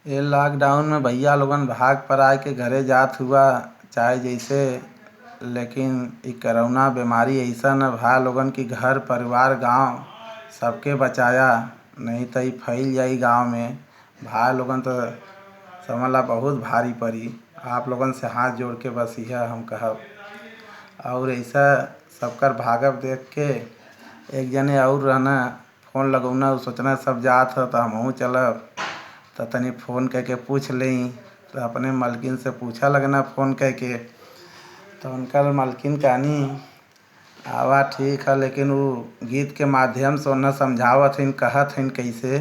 ये लॉकडाउन में भैया लोगन भाग पराए के घरे जात हुआ चाहे जैसे। लेकिन इ करोना बीमारी अइसन भा लोगन की घर परिवार गांव सबके बचाया। नहीं तो इ फैल जाई गांव में। भाई लोगन तो समझ ला बहुत भारी पड़ी। आप लोगन से हाथ जोड़ के बस यह हम कहब। और ऐसा सबकर भागब देख के एक जने और रहना फ़ोन लगौना, सोचना सब जात ह तो हमहू चलब। तो तनी फ़ोन करके पूछ लें। तो अपने मालकिन से पूछा लगना फ़ोन करके। तो उनकर मालकिन कहनी आवा ठीक है, लेकिन वो गीत के माध्यम से उन्हें समझावत हन, कहत हन कैसे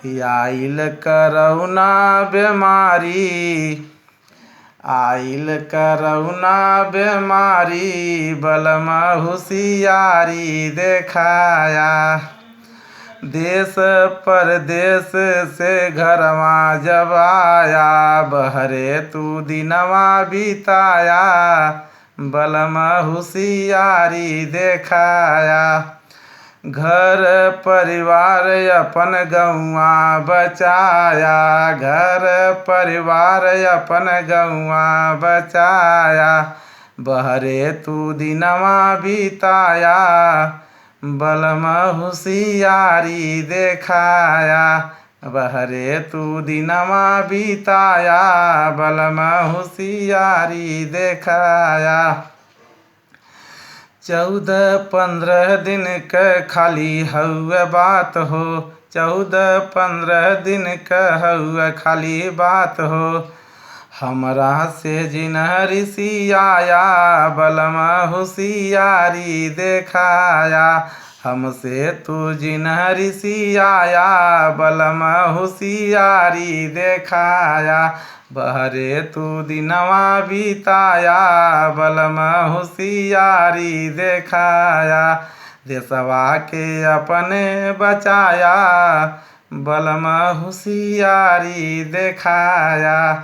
कि आइल करोना बीमारी, आइल करोना बीमारी बलमा होशियारी देखाया। देश परदेश से घरवा जब आया, बहरे तू दिनवा बिताया, बलमा होशियारी देखाया। घर परिवार अपन गौवा बचाया, घर परिवार अपन गौवा बचाया, बहरे तू दिनवा बिताया, बलमा होशियारी देखाया, बहरे तू दिनवा बिताया, बलमा होशियारी देखाया। 14-15 दिन क खाली हउए बात हो, 14-15 दिन क हउए खाली बात हो। हमरा से जिन्ह ऋषियाया, बलमा होशियारी देखाया। हमसे तू जिन्ह ऋषियाया, बलमा होशियारी देखाया, बहरे तू दिनवा बिताया, बलमा होशियारी देखाया। देशवा के अपने बचाया, बलमा होशियारी देखाया।